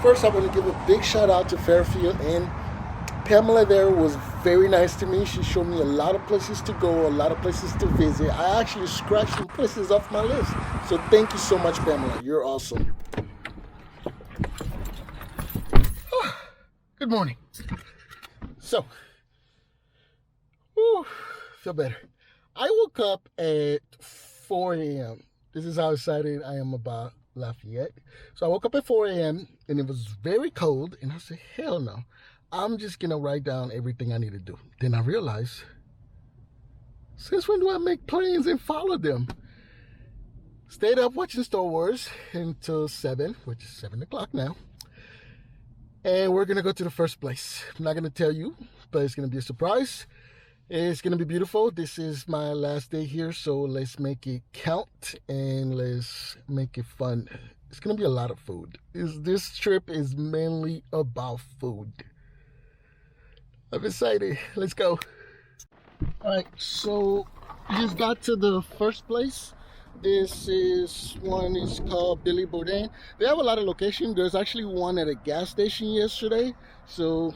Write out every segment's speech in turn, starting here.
First, I want to give a big shout out to Fairfield, and Pamela there was very nice to me. She showed me a lot of places to go, a lot of places to visit. I actually scratched some places off my list. So thank you so much, Pamela. You're awesome. Good morning. So, feel better. I woke up at 4 a.m. This is how excited I am about Lafayette. So I woke up at 4 a.m. and it was very cold, and I said, hell no. I'm just gonna write down everything I need to do. Then I realized, since when do I make plans and follow them? Stayed up watching Star Wars until 7, which is 7 o'clock now. And we're gonna go to the first place. I'm not gonna tell you, but it's gonna be a surprise. It's gonna be beautiful. This is my last day here, so let's make it count and let's make it fun. It's gonna be a lot of food. This trip is mainly about food. I'm excited. Let's go. Alright, so just got to the first place. This is one is called Billy Boudin. They have a lot of locations. There's actually one at a gas station yesterday. So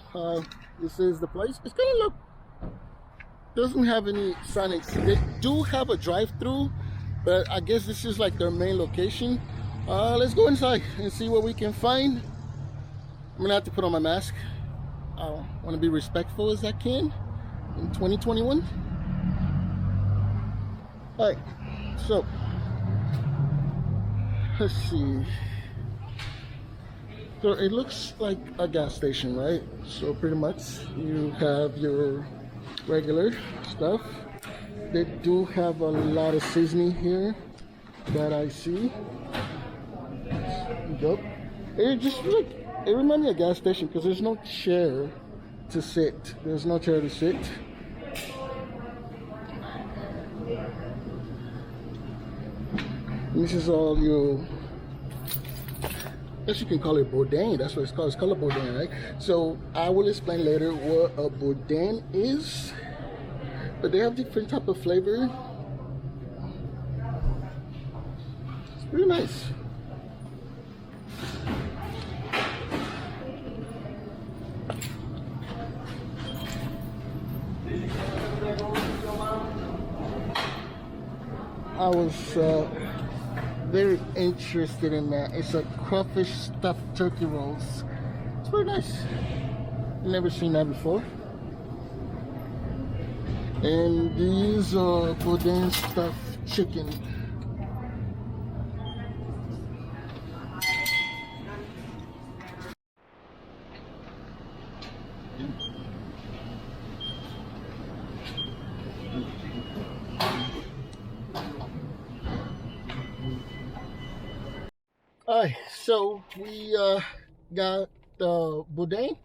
this is the place. It's gonna look, doesn't have any signage. They do have a drive-through, but I guess this is like their main location. Let's go inside and see what we can find. I'm gonna have to put on my mask. I want to be respectful as I can in 2021. All right, so let's see. So it looks like a gas station, right? So pretty much you have your regular stuff. They do have a lot of seasoning here that I see. Yep. It just like, it reminds me of a gas station because there's no chair to sit. There's no chair to sit. This is all your, I guess you can call it Boudin. That's what it's called. It's called a Boudin, right? So I will explain later what a Boudin is. But they have different type of flavor. It's pretty nice. I was very interested in that. It's a crawfish stuffed turkey rolls. It's very nice. Never seen that before. And these are Boudin stuffed chicken. Alright, so we got Boudin.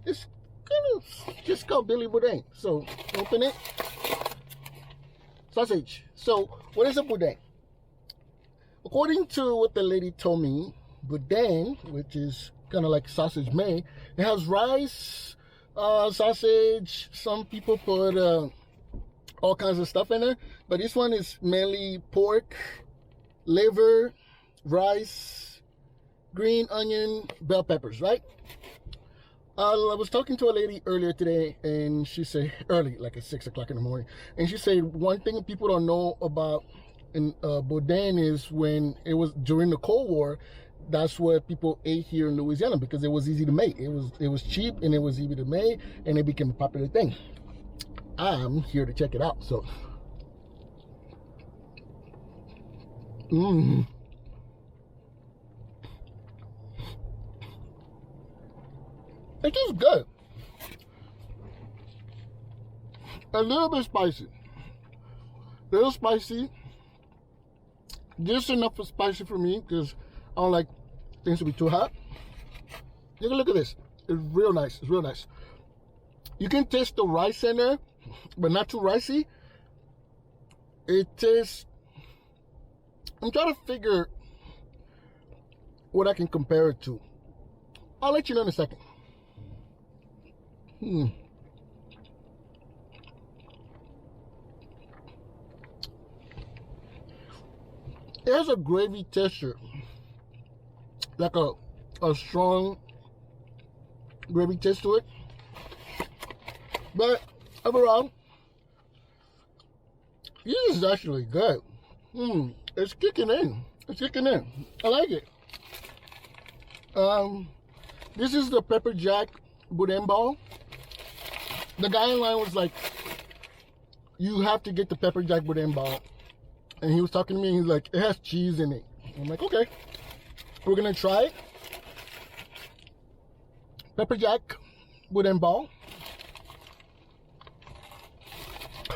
It's kind of just called Billy Boudin. So open it. Sausage. So what is a Boudin? According to what the lady told me, Boudin, which is kind of like sausage made, it has rice, sausage. Some people put all kinds of stuff in there, but this one is mainly pork, liver, rice, green onion, bell peppers, right? I was talking to a lady earlier today, and she said, early, like at 6 o'clock in the morning, and she said one thing people don't know about in Boudin is when it was during the Cold War, that's what people ate here in Louisiana because it was easy to make. It was cheap and it was easy to make, and it became a popular thing. I'm here to check it out, so. It is good. A little bit spicy. A little spicy. Just enough for spicy for me because I don't like things to be too hot. Take a look at this. It's real nice. It's real nice. You can taste the rice in there, but not too ricey. It tastes. I'm trying to figure what I can compare it to. I'll let you know in a second. It has a gravy texture, like a strong gravy taste to it. But overall, this is actually good. It's kicking in. It's kicking in. I like it. This is the pepper jack boudin ball. The guy in line was like, you have to get the pepper jack boudin ball. And he was talking to me and he's like, it has cheese in it. I'm like, okay, we're gonna try it. Pepper jack boudin ball.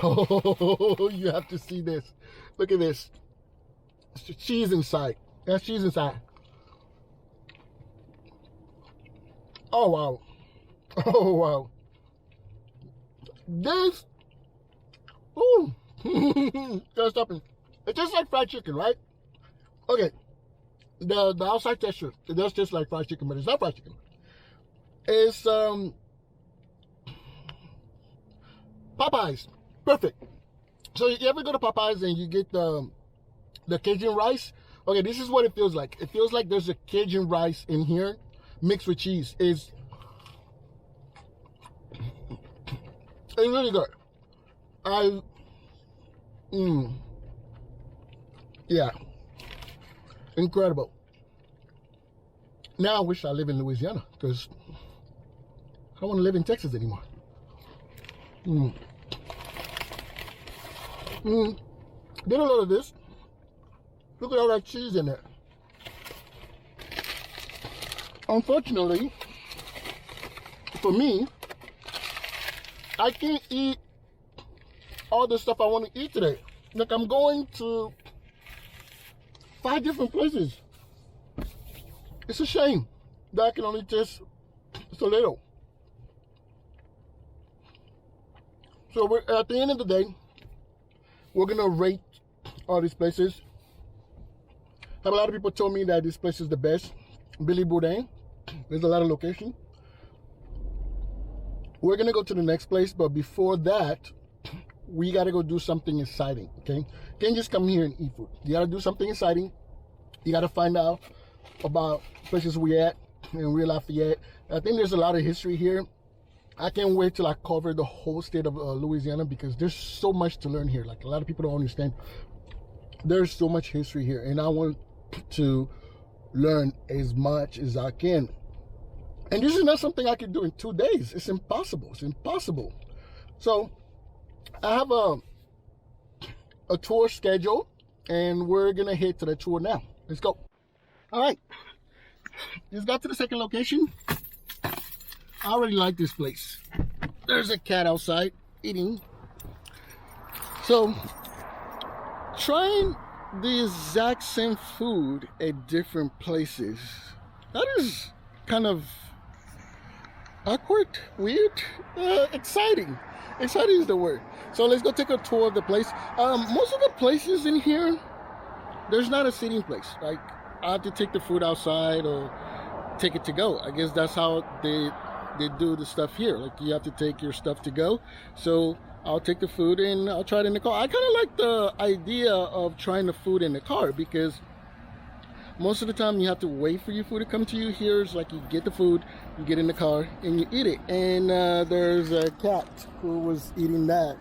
Oh, you have to see this. Look at this. It's the cheese inside. That's cheese inside. Oh, wow. Oh, wow. This. Ooh. Just stopping. It tastes like fried chicken, right? Okay. The outside texture, it does taste like fried chicken, but it's not fried chicken. It's Popeyes. Perfect. So you ever go to Popeyes and you get the Cajun rice? Okay, this is what it feels like. It feels like there's a Cajun rice in here mixed with cheese. It's really good. Yeah. Incredible. Now I wish I live in Louisiana because I don't want to live in Texas anymore. Did a lot of this. Look at all that cheese in there. Unfortunately, for me, I can't eat all the stuff I want to eat today. Like, I'm going to 5 different places. It's a shame that I can only taste so little. So we're at the end of the day, we're gonna rate all these places. A lot of people told me that this place is the best. Billy Boudin. There's a lot of location. We're gonna go to the next place, but before that, we gotta go do something exciting. Okay? You can't just come here and eat food. You gotta do something exciting. You gotta find out about places we're at in real Lafayette. I think there's a lot of history here. I can't wait till I cover the whole state of Louisiana because there's so much to learn here. Like, a lot of people don't understand. There's so much history here, and I want to learn as much as I can. And this is not something I can do in 2 days. It's impossible. It's impossible. So I have a tour scheduled, and we're gonna head to the tour now. Let's go. All right. Just got to the second location. I already like this place. There's a cat outside eating. So, trying the exact same food at different places, that is kind of awkward, weird, exciting. Exciting is the word. So let's go take a tour of the place. Most of the places in here, there's not a seating place. Like, I have to take the food outside or take it to go. I guess that's how they do the stuff here. Like, you have to take your stuff to go. So I'll take the food and I'll try it in the car. I kind of like the idea of trying the food in the car because most of the time you have to wait for your food to come to you. Here's like, you get the food, you get in the car and you eat it. And there's a cat who was eating that.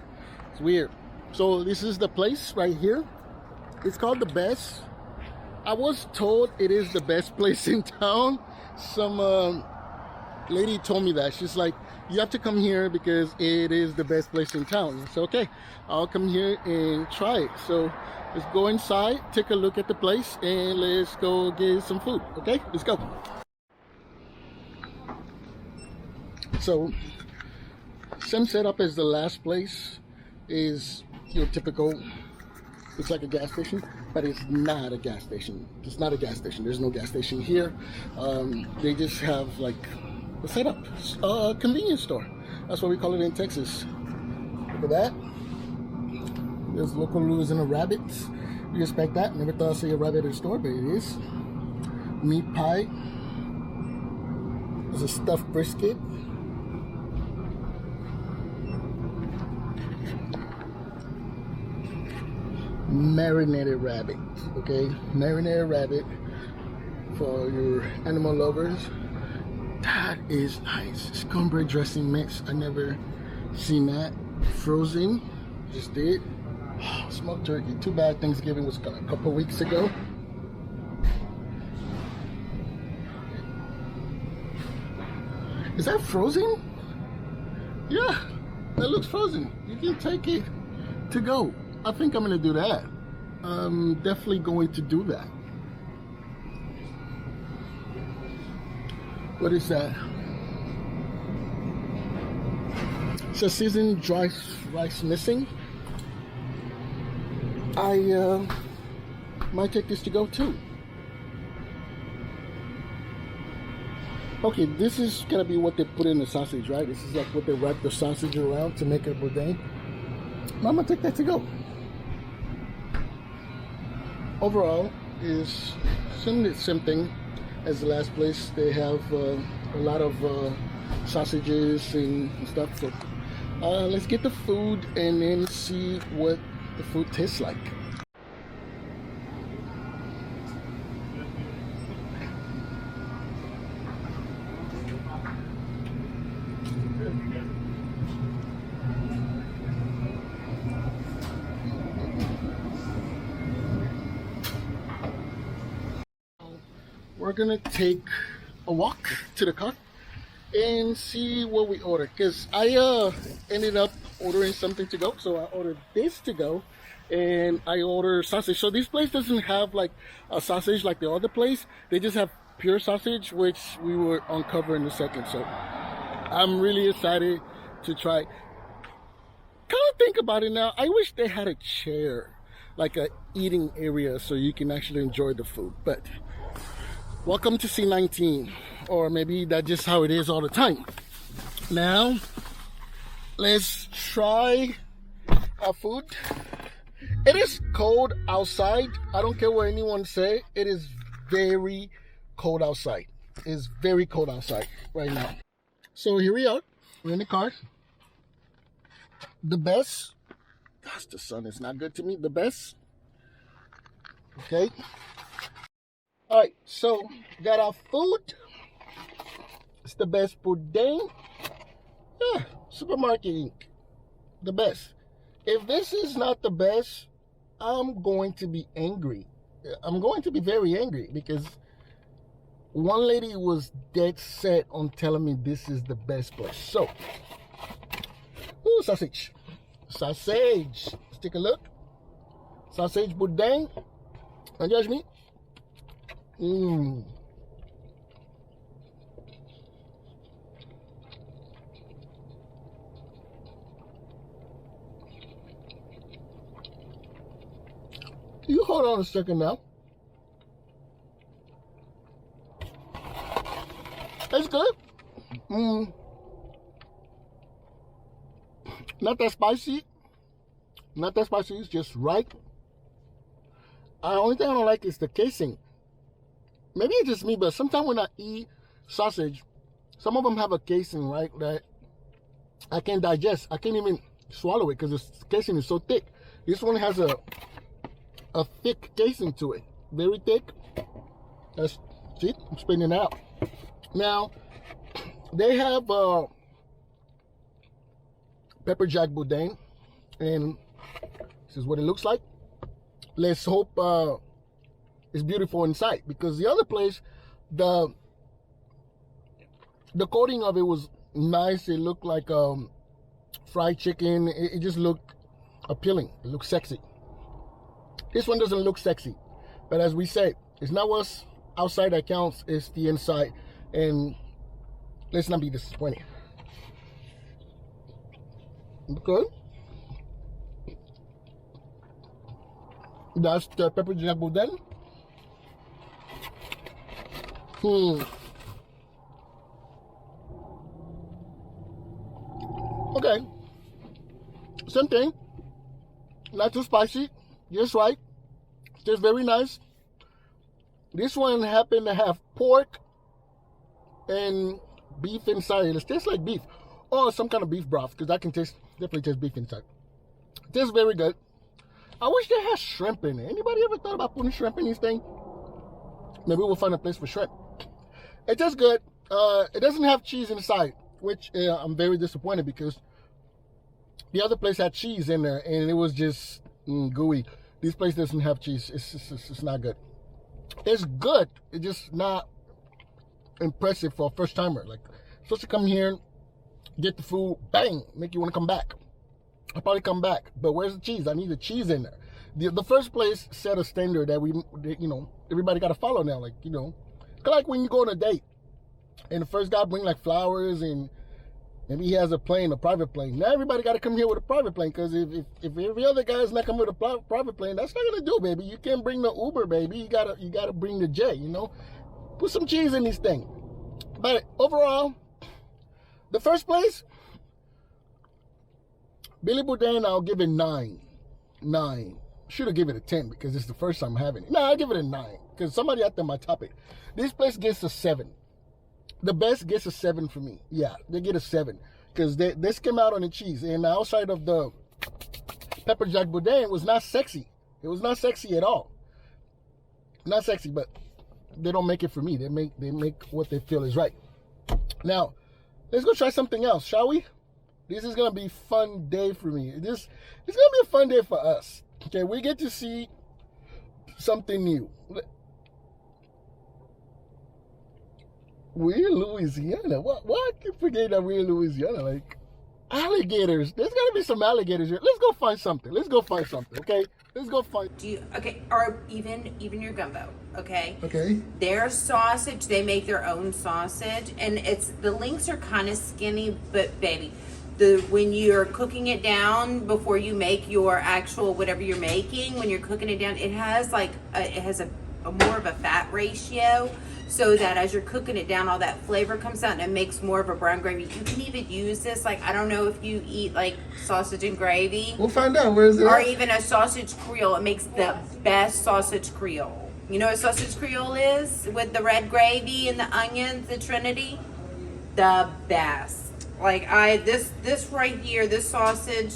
It's weird. So this is the place right here. It's called The Best. I was told it is the best place in town. Some lady told me that. She's like, you have to come here because it is the best place in town. So okay, I'll come here and try it. So let's go inside, take a look at the place, and let's go get some food. Okay, let's go. So same setup as the last place. Is your typical, it's like a gas station, but it's not a gas station. It's not a gas station. There's no gas station here. They just have like a setup, a convenience store. That's what we call it in Texas. Look at that. There's local Louisiana rabbits. You expect that. Never thought I'd see a rabbit at a store, but it is. Meat pie. There's a stuffed brisket. Marinated rabbit. Okay, marinated rabbit for your animal lovers. That is nice. Cornbread dressing mix. I never seen that. Frozen. Just did. Smoked turkey. Too bad Thanksgiving was a couple weeks ago. Is that frozen? Yeah, that looks frozen. You can take it to go. I think I'm gonna do that. I'm definitely going to do that. What is that? It's a seasoned dry rice missing. I might take this to go too. Okay, this is gonna be what they put in the sausage, right? This is like what they wrap the sausage around to make a boudin. I'm gonna take that to go. Overall, is same thing as the last place. They have a lot of sausages and stuff. So let's get the food and then see what the food tastes like. We're gonna take a walk to the car and see what we order, because I ended up ordering something to go. So I ordered this to go and I ordered sausage. So this place doesn't have like a sausage like the other place. They just have pure sausage, which we will uncover in a second. So I'm really excited to try. Kind of think about it now, I wish they had a chair, like a eating area, so you can actually enjoy the food. But welcome to C19, or maybe that's just how it is all the time. Now, let's try our food. It is cold outside. I don't care what anyone say. It is very cold outside. It's very cold outside right now. So here we are. We're in the car. The best. Gosh, the sun is not good to me. The best. Okay. All right, so got our food. It's the best boudin. Yeah, Supermarket Inc. The best. If this is not the best, I'm going to be angry. I'm going to be very angry, because one lady was dead set on telling me this is the best place. So, ooh, sausage. Sausage. Let's take a look. Sausage boudin. Don't judge me. Mmm. You hold on a second now. That's good. Not that spicy. Not that spicy. It's just right. The only thing I don't like is the casing. Maybe it's just me, but sometimes when I eat sausage, some of them have a casing, right, that I can't digest. I can't even swallow it because the casing is so thick. This one has a thick casing to it. Very thick. That's, see, I'm spinning it out. Now, they have pepper jack boudin, and this is what it looks like. Let's hope it's beautiful inside, because the other place, the coating of it was nice. It looked like fried chicken. It just looked appealing. It looked sexy. This one doesn't look sexy, but as we say, it's not what's outside that counts, it's the inside, and let's not be disappointed. Okay, that's the pepper jack boudin. Okay, same thing. Not too spicy, just right. Just very nice. This one happened to have pork and beef inside. It tastes like beef, or some kind of beef broth, because I can definitely taste beef inside. It tastes very good. I wish they had shrimp in it. Anybody ever thought about putting shrimp in this thing? Maybe we'll find a place for shrimp. It tastes good. It doesn't have cheese inside, which I'm very disappointed because the other place had cheese in there and it was just gooey. This place doesn't have cheese. It's not good. It's good. It's just not impressive for a first timer. Like, supposed to come here, get the food, bang, make you want to come back. I'll probably come back, but where's the cheese? I need the cheese in there. The first place set a standard that everybody got to follow now. Like, like when you go on a date and the first guy bring like flowers and maybe he has a private plane. Now everybody got to come here with a private plane, because if every other guy's not coming with a private plane, that's not gonna do, baby. You can't bring the Uber, baby. You gotta bring the jet. Put some cheese in this thing. But overall, the first place, Billy Boudin, I'll give it 9. 9. Should have given it a 10 because it's the first time having it. No, I'll give it a 9 because somebody out there might top it. This place gets a 7. The best gets a 7 for me. Yeah, they get a 7 because they skim out on the cheese. And outside of the pepper jack boudin was not sexy. It was not sexy at all. Not sexy, but they don't make it for me. They make what they feel is right. Now, let's go try something else, shall we? This is gonna be a fun day for me. It's gonna be a fun day for us. Okay, we get to see something new. We're in Louisiana. Why I keep forgetting that we're in Louisiana? Like, alligators. There's gotta be some alligators here. Let's go find something. Okay? Let's go find. Or even your gumbo, okay? Okay. Their sausage, they make their own sausage, and the links are kind of skinny, but baby, when you're cooking it down before you make your actual whatever you're making, when you're cooking it down, it has a more of a fat ratio, so that as you're cooking it down, all that flavor comes out and it makes more of a brown gravy. You can even use this, like, I don't know if you eat like sausage and gravy. We'll find out. Where is it? Or even a sausage creole. It makes the best sausage creole. You know what sausage creole is? With the red gravy and the onions, the Trinity? The best. Like, this right here, this sausage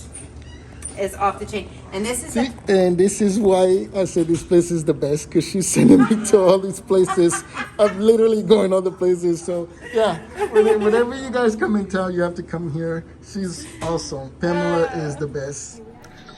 is off the chain. And this is and this is why I said this place is the best, because she's sending me to all these places. I'm literally going other places. So yeah, whenever you guys come in town, you have to come here. She's awesome. Pamela is the best.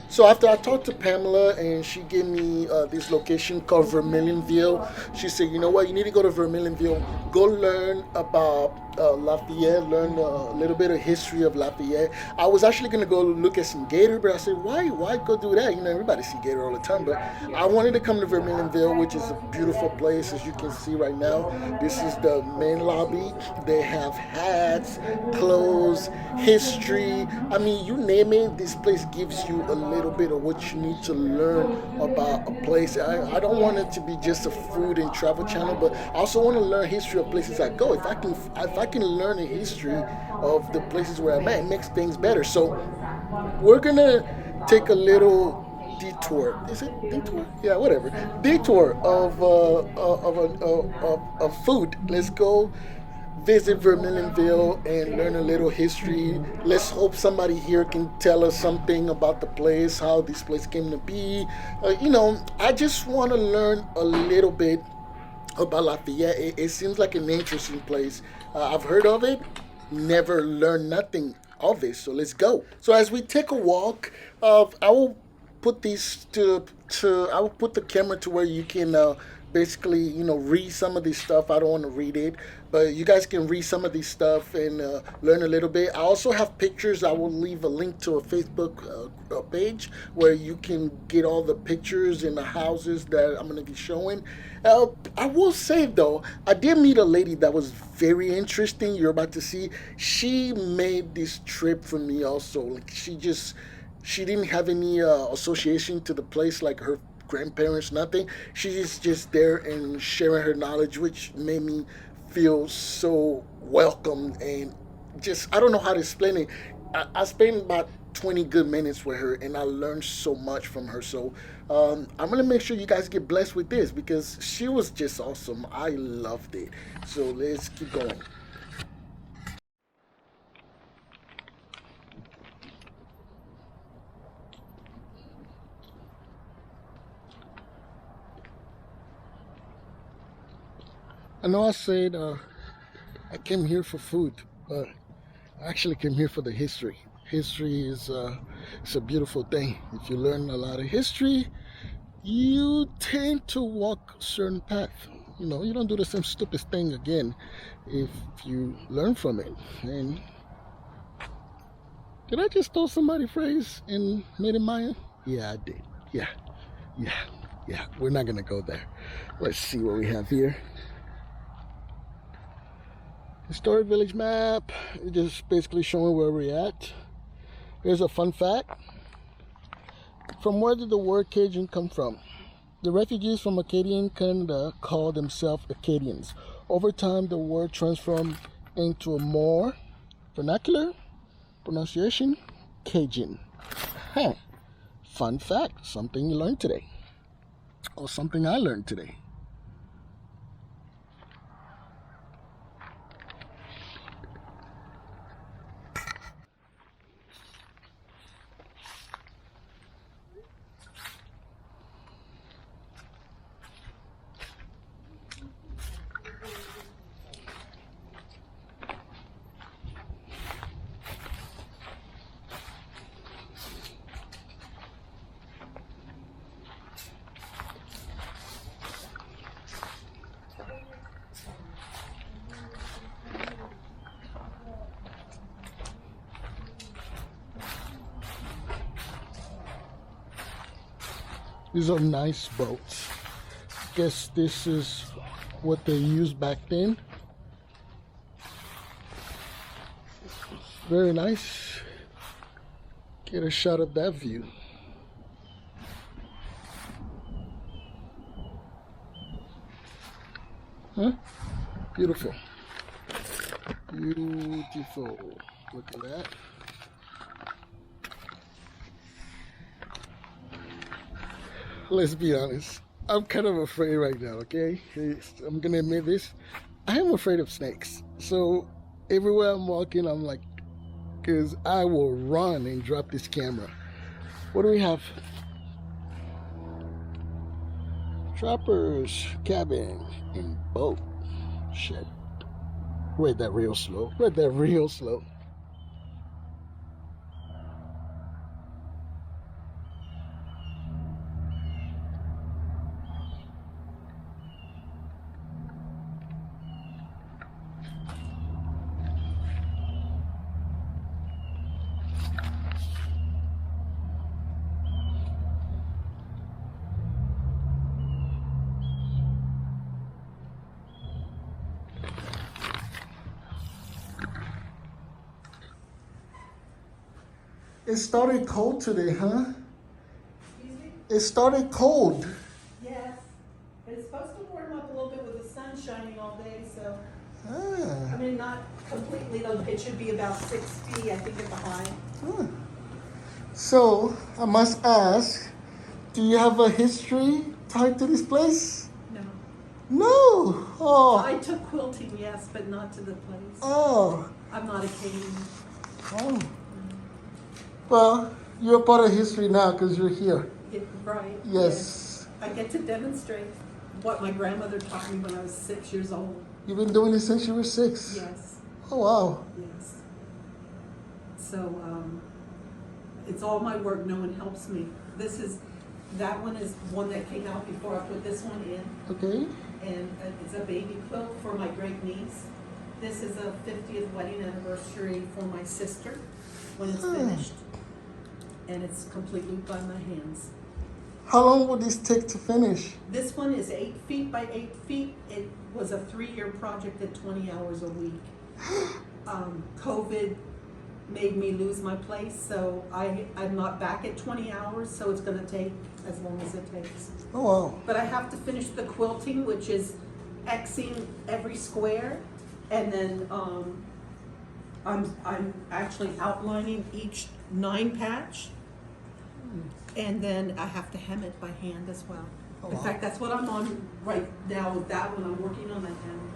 So after I talked to Pamela and she gave me this location called Vermilionville, she said, you know what, you need to go to Vermilionville, go learn about Lafayette, learn a little bit of history of Lafayette. I was actually going to go look at some gator, but I said, why go do that? Everybody see gator all the time, but I wanted to come to Vermilionville, which is a beautiful place, as you can see right now. This is the main lobby. They have hats, clothes, history. I mean, you name it, this place gives you a little bit of what you need to learn about a place. I don't want it to be just a food and travel channel, but I also want to learn history of places I go. If I can learn the history of the places where I'm at, it makes things better. So we're gonna take a little detour. Is it detour? Yeah, whatever. Detour of food. Let's go visit Vermilionville and learn a little history. Let's hope somebody here can tell us something about the place, how this place came to be. I just want to learn a little bit about Lafayette. It seems like an interesting place. I've heard of it, never learned nothing of it. So let's go. So as we take a walk, I will put these I will put the camera to where you can basically, read some of this stuff. I don't want to read it, but you guys can read some of this stuff and learn a little bit. I also have pictures. I will leave a link to a Facebook page where you can get all the pictures and the houses that I'm going to be showing. I will say, though, I did meet a lady that was very interesting. You're about to see. She made this trip for me also. Like, she didn't have any association to the place, like her grandparents, nothing. She's just there and sharing her knowledge, which made me feel so welcome, and just, I don't know how to explain it. I spent about 20 good minutes with her and I learned so much from her. So I'm gonna make sure you guys get blessed with this because she was just awesome. I loved it. So let's keep going. I know I said I came here for food, but I actually came here for the history. History is it's a beautiful thing. If you learn a lot of history, you tend to walk a certain path. You know, you don't do the same stupid thing again if you learn from it. And did I just throw somebody's phrase in Native Mayan? Yeah, I did. Yeah. We're not gonna go there. Let's see what we have here. Historic village map. It's just basically showing where we're at. Here's a fun fact. From where did the word Cajun come from? The refugees from Acadian Canada called themselves Acadians. Over time, the word transformed into a more vernacular pronunciation, Cajun. Huh. Fun fact, something you learned today. Or something I learned today. These are nice boats. Guess this is what they used back then. Very nice. Get a shot of that view. Huh? Beautiful. Beautiful. Look at that. Let's be honest. I'm kind of afraid right now, okay? I'm gonna admit this. I am afraid of snakes. So everywhere I'm walking, I'm like, because I will run and drop this camera. What do we have? Trappers, cabin, and boat. Shit. Read that real slow. Read that real slow. It started cold today, huh? Excuse me? It started cold. Yes. It's supposed to warm up a little bit with the sun shining all day, so. Ah. I mean, not completely, though. It should be about 60, I think, at the high. Huh. So, I must ask, do you have a history tied to this place? No. No. Oh. I took quilting, yes, but not to the place. Oh. I'm not a Canadian. Oh. Well, you're part of history now because you're here. Yeah, right. Yes. I get to demonstrate what my grandmother taught me when I was 6 years old. You've been doing this since you were 6? Yes. Oh, wow. Yes. So, it's all my work. No one helps me. That one is one that came out before I put this one in. Okay. And it's a baby quilt for my great niece. This is a 50th wedding anniversary for my sister when it's finished. And it's completely by my hands. How long would this take to finish? This one is 8 feet by 8 feet. It was a 3-year project at 20 hours a week. COVID made me lose my place, so I'm not back at 20 hours, so it's gonna take as long as it takes. Oh, wow. But I have to finish the quilting, which is Xing every square, and then I'm actually outlining each 9 patch, and then I have to hem it by hand as well. Oh, In wow. fact, that's what I'm on right now with that one. I'm working on the hem.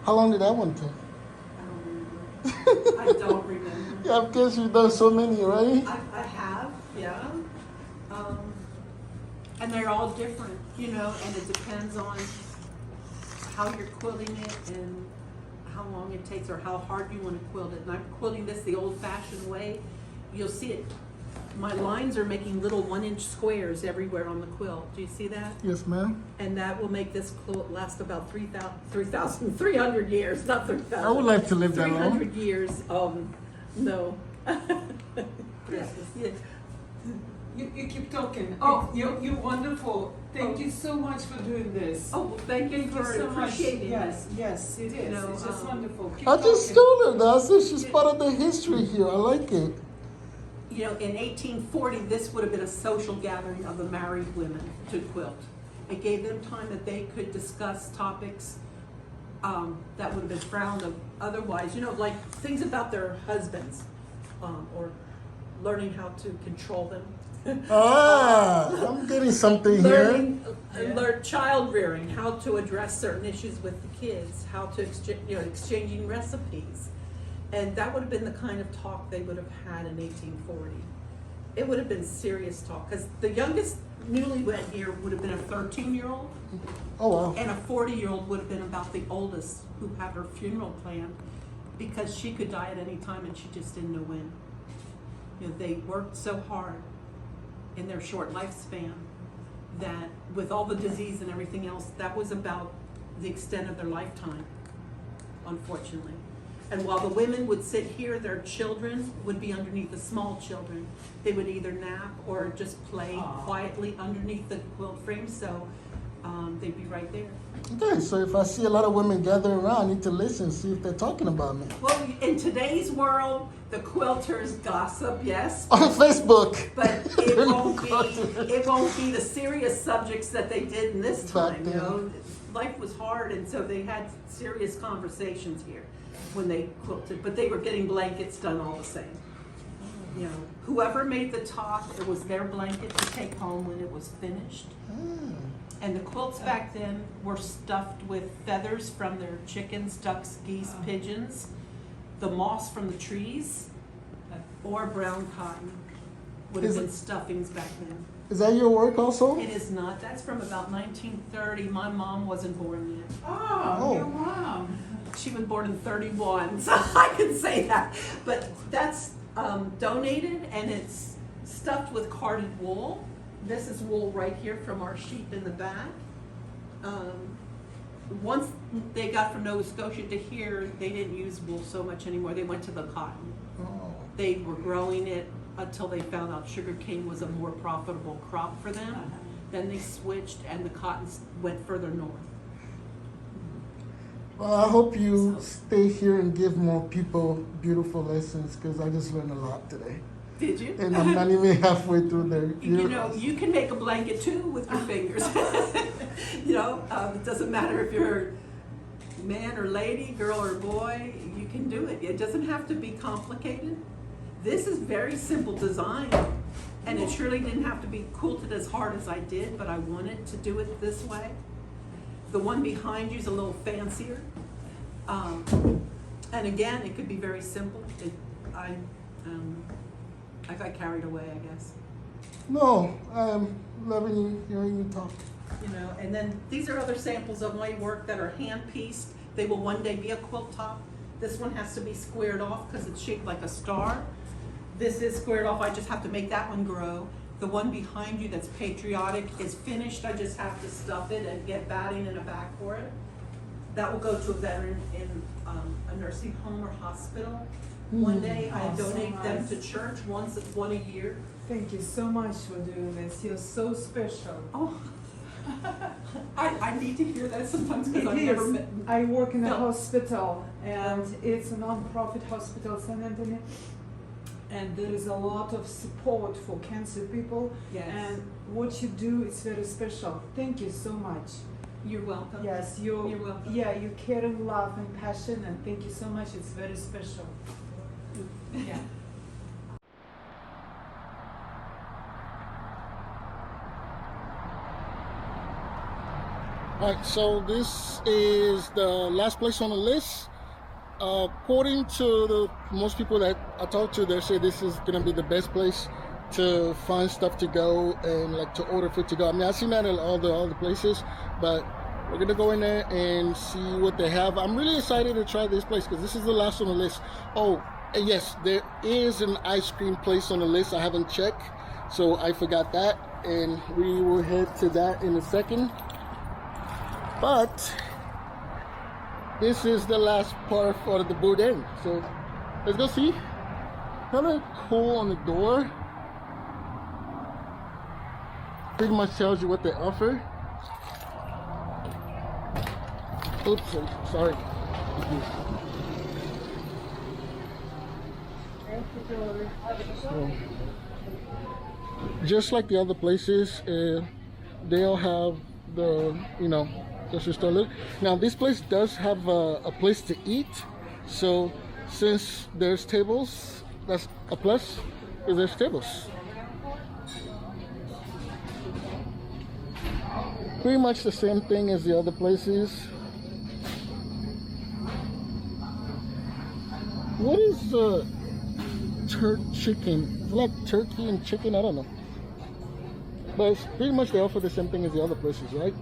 How long did that one take? I don't remember. I don't remember. Yeah, I guess you've done so many, right? I have, yeah. And they're all different, you know, and it depends on how you're quilting it and how long it takes or how hard you want to quilt it. And I'm quilting this the old-fashioned way. You'll see it. My lines are making little 1-inch squares everywhere on the quilt. Do you see that? Yes, ma'am. And that will make this quilt last about 300 years, not 3,000. I would like to live that long. 300 years. No. Yeah. You keep talking. Oh, you're wonderful. Thank you so much for doing this. Oh, well, thank you for so much. appreciating Yes, this. yes, it is. It's just wonderful. Keep I just talking. told her that. I said she's part of the history here. I like it. You know, in 1840, this would have been a social gathering of the married women to quilt. It gave them time that they could discuss topics that would have been frowned of otherwise. You know, like things about their husbands, or learning how to control them. I'm getting something here. Learn child rearing, how to address certain issues with the kids, how to exchanging recipes. And that would have been the kind of talk they would have had in 1840. It would have been serious talk, because the youngest newlywed here would have been a 13-year-old, Oh, wow. and a 40-year-old would have been about the oldest who had her funeral planned, because she could die at any time and she just didn't know when. You know, they worked so hard in their short lifespan that with all the disease and everything else, that was about the extent of their lifetime, unfortunately. And while the women would sit here, their children would be underneath, the small children. They would either nap or just play quietly underneath the quilt frame, so they'd be right there. Okay, so if I see a lot of women gathering around, I need to listen, see if they're talking about me. Well, in today's world, the quilters gossip, yes, On Facebook. but it won't be the serious subjects that they did in this time. You know, life was hard, and so they had serious conversations here when they quilted. But they were getting blankets done all the same. You know, whoever made the top, it was their blanket to take home when it was finished. And the quilts back then were stuffed with feathers from their chickens, ducks, geese, pigeons, the moss from the trees, or brown cotton would have been stuffings back then. Is that your work also? It is not. That's from about 1930. My mom wasn't born yet. Oh, your mom. She was born in 31, so I can say that. But that's donated, and it's stuffed with carded wool. This is wool right here from our sheep in the back. Once they got from Nova Scotia to here, they didn't use wool so much anymore. They went to the cotton. Oh. They were growing it until they found out sugarcane was a more profitable crop for them. Then they switched, and the cotton went further north. Well, I hope you stay here and give more people beautiful lessons, because I just learned a lot today. Did you? And I'm not even halfway through there. You know, you can make a blanket too with your fingers. You know, it doesn't matter if you're man or lady, girl or boy, you can do it. It doesn't have to be complicated. This is very simple design, and it surely didn't have to be quilted as hard as I did, but I wanted to do it this way. The one behind you is a little fancier. And again, it could be very simple. I got carried away, I guess. No, I'm loving you, hearing you talk. You know, and then these are other samples of my work that are hand-pieced. They will one day be a quilt top. This one has to be squared off because it's shaped like a star. This is squared off. I just have to make that one grow. The one behind you that's patriotic is finished. I just have to stuff it and get batting in a bag for it. That will go to a veteran in a nursing home or hospital. One day I donate them to church one a year. Thank you so much for doing this. You're so special. Oh, I need to hear that sometimes because I've It never is. met. I work in a No. hospital, and it's a non-profit hospital, San Anthony. And there is a lot of support for cancer people. Yes. And what you do is very special. Thank you so much. You're welcome. Yes, You're welcome. Yeah, you caring, love, and passion, and thank you so much. It's very special. Yeah. All right, so this is the last place on the list. According to most people that I talk to, they say this is gonna be the best place to find stuff to go and like to order food to go. I mean, I've seen that in all the places, but We're gonna go in there and see what they have. I'm really excited to try this place because this is the last on the list. Oh, and yes, there is an ice cream place on the list. I haven't checked, so I forgot that, and we will head to that in a second. But this is the last part for the Boudin, so let's go see. Kind of cool on the door. Pretty much tells you what they offer. Oops, sorry. So, just like the other places, they'll have the, grocery store look. Now this place does have a place to eat, so since there's tables, that's a plus, because there's tables. Pretty much the same thing as the other places. What is chicken? It's like turkey and chicken, I don't know. But it's pretty much they offer the same thing as the other places, right?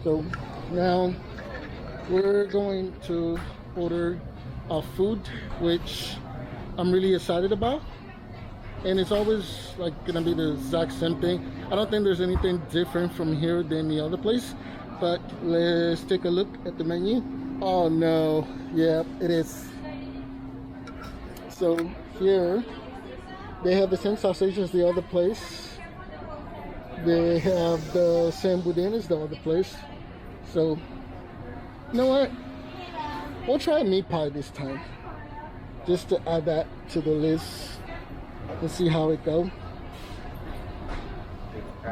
So now we're going to order our food, which I'm really excited about. And it's always like gonna be the exact same thing. I don't think there's anything different from here than the other place. But let's take a look at the menu. Oh no, yeah, it is. So here they have the same sausage as the other place. They have the same boudin as the other place. So you know what? We'll try meat pie this time, just to add that to the list. Let's see how it goes.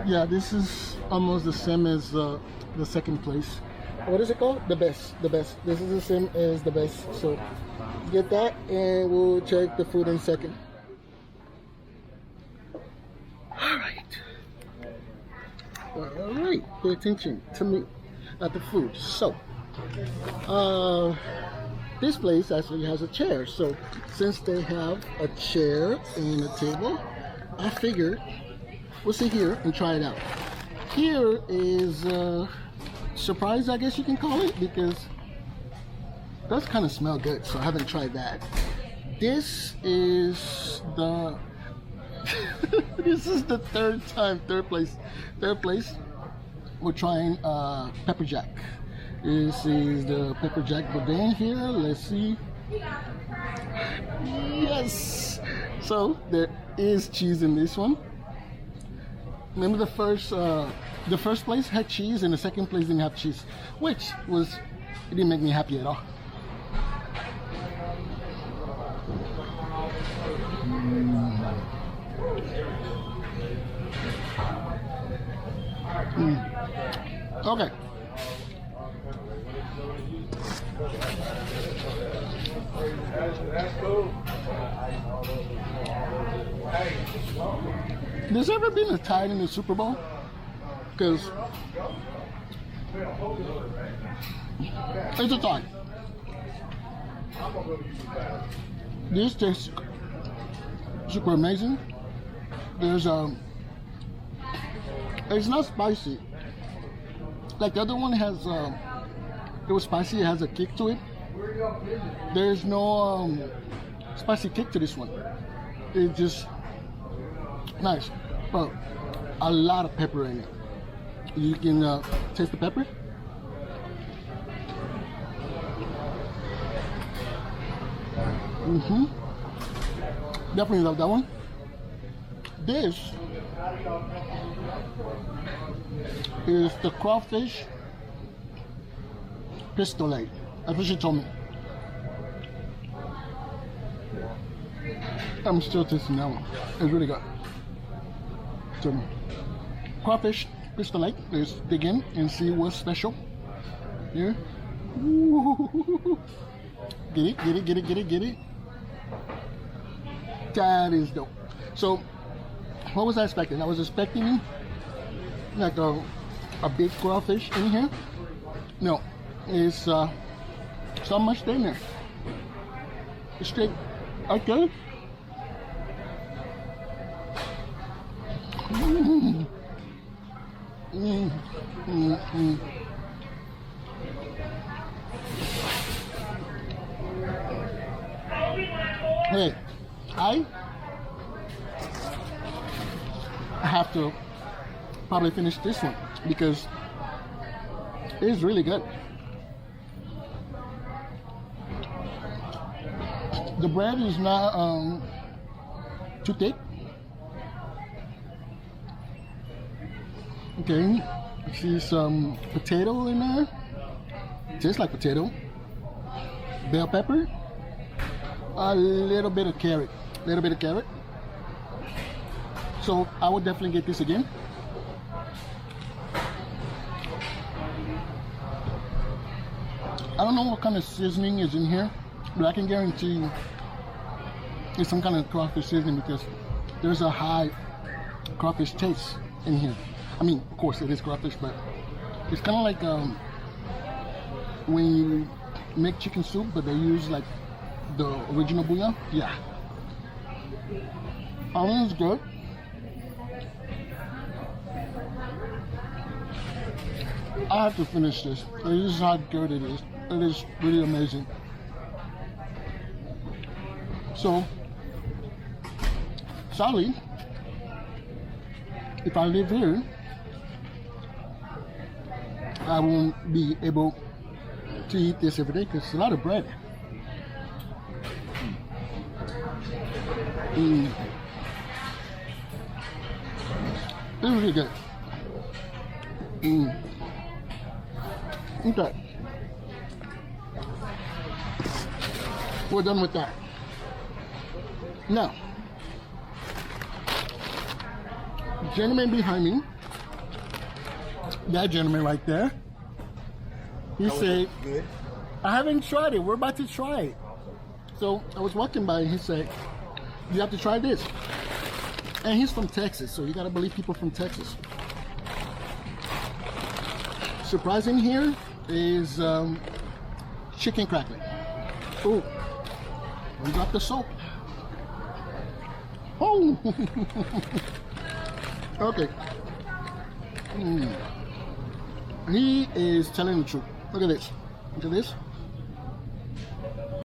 Yeah, this is almost the same as the second place. What is it called? The best. This is the same as the best. So get that and we'll check the food in a second. Alright, pay attention to me at the food. So this place actually has a chair, so since they have a chair and a table, I figured we'll sit here and try it out. Here is a surprise, I guess you can call it, because it does kind of smell good, so I haven't tried that. This is the this is the third place we're trying pepper jack. This is the pepper jack boudin here. Let's see. Yes. So there is cheese in this one. Remember the first place had cheese and the second place didn't have cheese, which it didn't make me happy at all. Okay. There's ever been a tie in the Super Bowl? Because it's a tie. This tastes super amazing. It's not spicy. Like the other one has, it was spicy, it has a kick to it. There's no spicy kick to this one. It's just nice, but a lot of pepper in it. You can taste the pepper. Definitely love that one. This is the crawfish pistolate. That's what she told me. I'm still tasting that one. It's really good. So, crawfish pistolate. Let's dig in and see what's special. Here. Ooh. Get it. That is dope. So, what was I expecting? I was expecting like a big crawfish in here. No, it's so much in there. It's straight. Okay. Hey, I have to probably finish this one because it is really good. The bread is not too thick. Okay, I see some potato in there. Tastes like potato. Bell pepper. A little bit of carrot. So I would definitely get this again. I don't know what kind of seasoning is in here, but I can guarantee it's some kind of crawfish seasoning because there's a high crawfish taste in here. I mean, of course it is crawfish, but it's kind of like when you make chicken soup, but they use like the original bouillon. Yeah. All is good. I have to finish this. This is how good it is. It is really amazing. So, sadly, if I live here, I won't be able to eat this every day because it's a lot of bread. This is really good. Okay. We're done with that. Now, the gentleman behind me, that gentleman right there, he said, good. I haven't tried it. We're about to try it. So I was walking by and he said, you have to try this. And he's from Texas, so you gotta believe people from Texas. Surprising here is chicken crackling. Ooh, we got the soap. Oh, okay. He is telling the truth. Look at this. Look at this.